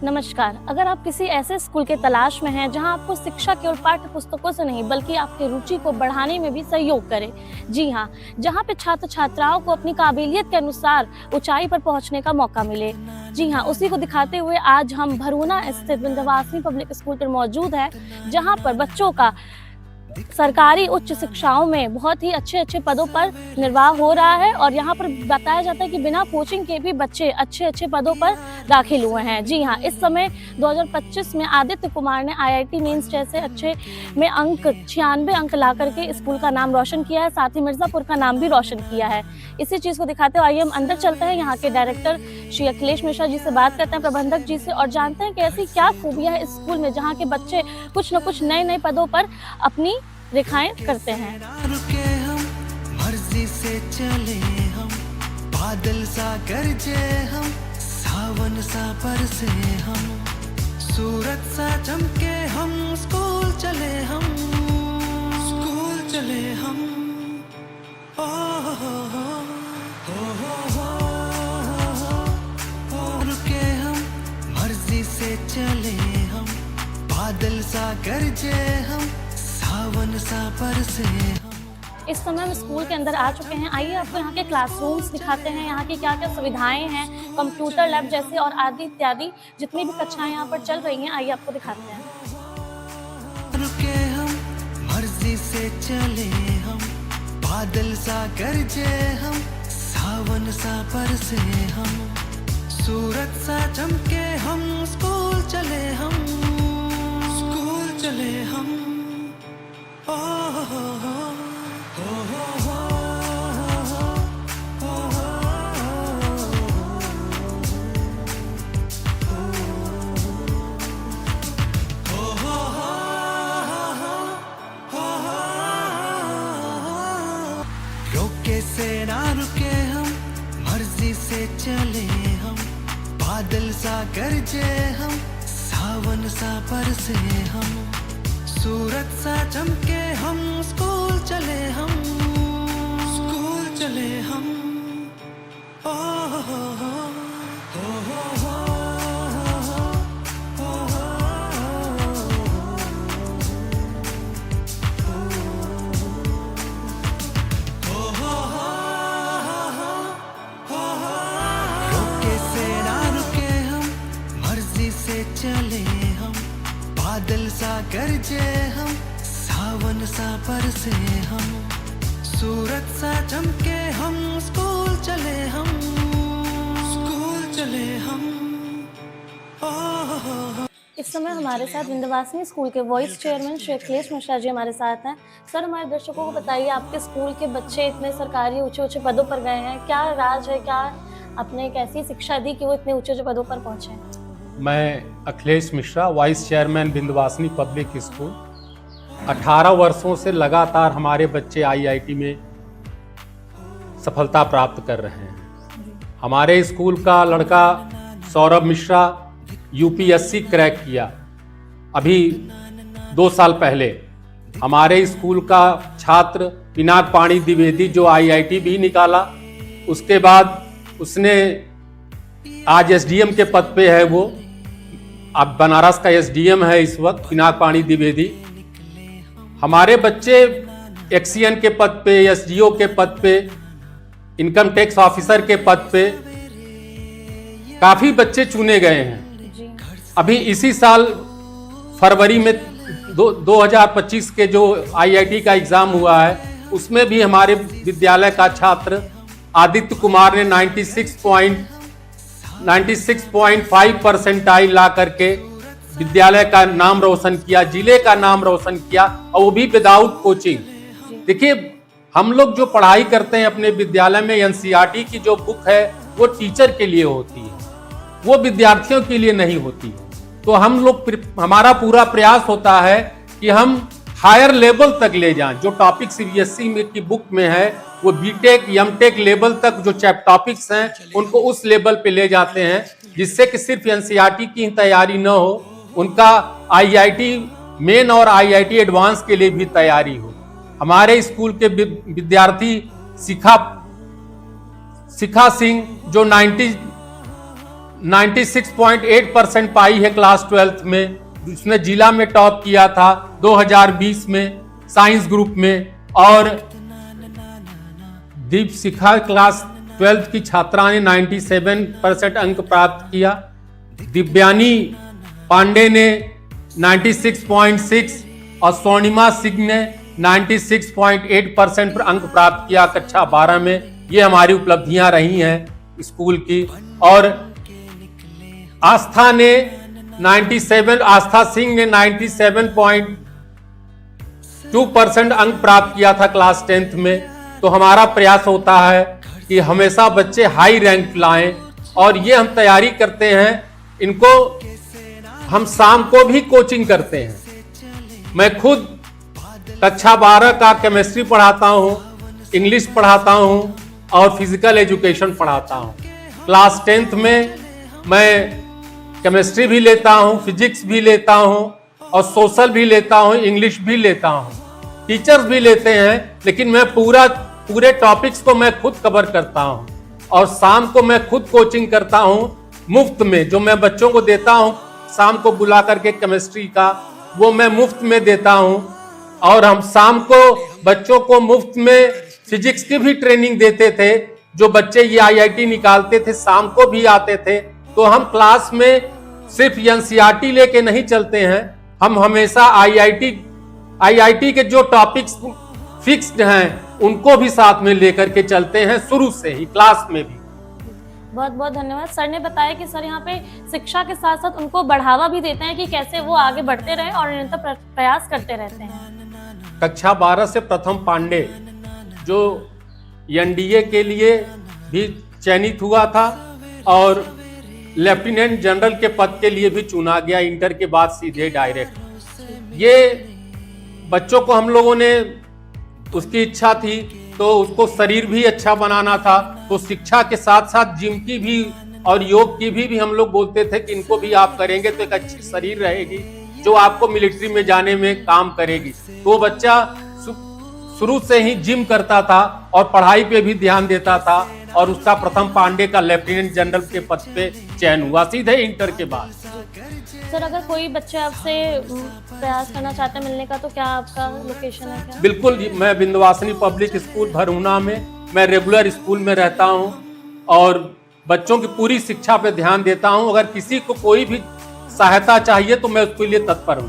नमस्कार। अगर आप किसी ऐसे स्कूल के तलाश में हैं जहां आपको शिक्षा केवल पाठ्य पुस्तकों से नहीं बल्कि आपकी रुचि को बढ़ाने में भी सहयोग करे, जी हाँ, जहां पे छात्र छात्राओं को अपनी काबिलियत के अनुसार ऊंचाई पर पहुंचने का मौका मिले, जी हाँ, उसी को दिखाते हुए आज हम भरूना स्थित विंध्यवासिनी पब्लिक स्कूल पर मौजूद है, जहाँ पर बच्चों का सरकारी उच्च शिक्षाओं में बहुत ही अच्छे पदों पर निर्वाह हो रहा है और यहाँ पर बताया जाता है कि बिना कोचिंग के भी बच्चे अच्छे पदों पर दाखिल हुए हैं। जी हाँ, इस समय 2025 में आदित्य कुमार ने IIT मेंस जैसे अच्छे में 96 अंक ला करके स्कूल का नाम रोशन किया है, साथ ही मिर्जापुर का नाम भी रोशन किया है। इसी चीज़ को दिखाते हुए आइए हम अंदर चलते हैं, यहाँ के डायरेक्टर श्री अखिलेश मिश्रा जी से बात करते हैं, प्रबंधक जी से, और जानते हैं कि ऐसी क्या खूबियाँ है इस स्कूल में जहाँ के बच्चे कुछ न कुछ नए पदों पर अपनी रेखाएं करते हैं। रुके हम मर्जी से चले हम, बादल सा गरजे हम, सावन सा बरसे हम, सूरज सा चमके हम, स्कूल चले हम, स्कूल चले हम, ओ हो रुके हम मर्जी से चले हम, बादल सा गरजे हम, सावन सा बरसे हम। इस समय हम स्कूल के अंदर आ चुके हैं। आइए आपको यहाँ के क्लासरूम्स दिखाते हैं, यहाँ की क्या सुविधाएं हैं, कंप्यूटर लैब जैसे और आदि इत्यादि जितनी भी कक्षाएं यहाँ पर चल रही हैं, आइए आपको दिखाते हैं। रुके हम मर्जी से चले हम, बादल सा गरजे हम, सावन सा बरसे हम, सूरज सा चमके हम, स्कूल चले हम, स्कूल चले हम, ओ रोके से ना रुके हम, मर्जी से चले हम, बादल सा गरजे हम, सावन सा बरसे हम, सूरज सा चमके हम, स्कूल चले हम, स्कूल चले हम, ओ रोके से ना रुके हम, मर्जी से चले हम, बादल सा गरजे हम, सावन सा बरसे हम, सूरज सा चमके हम, स्कूल चले हम, स्कूल चले हम, ओ। इस समय हमारे साथ विंध्यवासिनी स्कूल के वाइस चेयरमैन श्री अखिलेश मिश्रा जी हमारे साथ हैं। सर, हमारे दर्शकों को बताइए, आपके स्कूल के बच्चे इतने सरकारी ऊंचे पदों पर गए हैं, क्या राज है, क्या आपने एक ऐसी शिक्षा दी कि वो इतने ऊंचे पदों पर पहुंचे हैं? मैं Akhilesh Mishra, vice chairman Vindhyavasini public school. 18 वर्षों से लगातार हमारे बच्चे IIT में सफलता प्राप्त कर रहे हैं। हमारे स्कूल का लड़का सौरभ मिश्रा UPSC क्रैक किया अभी 2 साल पहले। हमारे स्कूल का छात्र पिनाक पाणी द्विवेदी जो IIT भी निकाला, उसके बाद उसने आज SDM के पद पे है, वो अब बनारस का SDM है इस वक्त, पिनाक पाणी द्विवेदी। हमारे बच्चे एक्सीएन के पद पे, SDO के पद पे, इनकम टैक्स ऑफिसर के पद पे काफी बच्चे चुने गए हैं। अभी इसी साल फरवरी में 2025 के जो IIT का एग्जाम हुआ है, उसमें भी हमारे विद्यालय का छात्र आदित्य कुमार ने 96.5 परसेंटाइल ला करके विद्यालय का नाम रोशन किया, जिले का नाम रोशन किया, और वो भी विदाउट कोचिंग। देखिए, हम लोग जो पढ़ाई करते हैं अपने विद्यालय में, NCERT की जो बुक है वो टीचर के लिए होती है, वो विद्यार्थियों के लिए नहीं होती है। तो हम लोग, हमारा पूरा प्रयास होता है कि हम हायर लेवल तक ले जाएं। जो टॉपिक CBSE में की बुक में है, वो BTech MTech लेवल तक जो टॉपिक्स हैं उनको उस लेवल पे ले जाते हैं, जिससे कि सिर्फ NCERT की तैयारी न हो, उनका IIT मेन और IIT एडवांस के लिए भी तैयारी हो। हमारे स्कूल के विद्यार्थी शिखा सिंह जो 96.8% पाई है क्लास 12th में। उसने जिला में टॉप किया था 2020 में साइंस ग्रुप में। और दीप शिखा क्लास 12th की छात्रा ने 97% अंक प्राप्त किया। दिव्यानी पांडे ने 96.6 और स्वर्णिमा सिंह ने 96.8% पर अंक प्राप्त किया कक्षा 12 में। ये हमारी उपलब्धियां रही हैं स्कूल की। और आस्था सिंह ने 97.2% अंक प्राप्त किया था क्लास 10th में। तो हमारा प्रयास होता है कि हमेशा बच्चे हाई रैंक लाएं और ये हम तैयारी करते हैं। इनको हम शाम को भी कोचिंग करते हैं। मैं खुद कक्षा 12 का केमिस्ट्री पढ़ाता हूं, इंग्लिश पढ़ाता हूं और फिजिकल एजुकेशन पढ़ाता हूं। क्लास 10th में मैं केमिस्ट्री भी लेता हूं, फिजिक्स भी लेता हूं और सोशल भी लेता हूं, इंग्लिश भी लेता हूं, टीचर्स भी लेते हैं। लेकिन मैं पूरे टॉपिक्स को मैं खुद कवर करता हूं। और शाम को मैं खुद कोचिंग करता हूं मुफ्त में। जो मैं बच्चों को देता हूं शाम को बुला करके केमिस्ट्री का, वो मैं मुफ्त में देता हूं। और हम शाम को बच्चों को मुफ्त में फिजिक्स की भी ट्रेनिंग देते थे। जो बच्चे ये IIT निकालते थे शाम को भी आते थे। तो हम क्लास में सिर्फ NCERT लेके नहीं चलते हैं, हम हमेशा IIT के जो टॉपिक्स फिक्स्ड हैं उनको भी साथ में लेकर के चलते हैं शुरू से ही क्लास में भी। बहुत बहुत धन्यवाद। सर ने बताया कि सर यहाँ पे शिक्षा के साथ साथ उनको बढ़ावा भी देते हैं कि कैसे वो आगे बढ़ते रहे और निरंतर प्रयास करते रहते हैं। कक्षा 12 से प्रथम पांडे जो NDA के लिए भी चयनित हुआ था और लेफ्टिनेंट जनरल के पद के लिए भी चुना गया इंटर के बाद सीधे डायरेक्ट। ये बच्चों को हम लोगों ने, उसकी इच्छा थी तो उसको शरीर भी अच्छा बनाना था। तो शिक्षा के साथ साथ जिम की भी और योग की भी हम लोग बोलते थे कि इनको भी आप करेंगे तो एक अच्छी शरीर रहेगी जो आपको मिलिट्री में जाने में काम करेगी। तो बच्चा शुरू से ही जिम करता था और पढ़ाई पे भी ध्यान देता था और उसका प्रथम पांडे का लेफ्टिनेंट जनरल के पद पे चयन हुआ सीधे इंटर के बाद। सर अगर कोई बच्चा आपसे प्रयास करना चाहता है मिलने का तो क्या आपका लोकेशन है क्या? बिल्कुल, मैं विंध्यवासिनी पब्लिक स्कूल भरूना में मैं रेगुलर स्कूल में रहता हूं और बच्चों की पूरी शिक्षा पे ध्यान देता हूं। अगर किसी को कोई भी सहायता चाहिए तो मैं उसके लिए तत्पर हूं।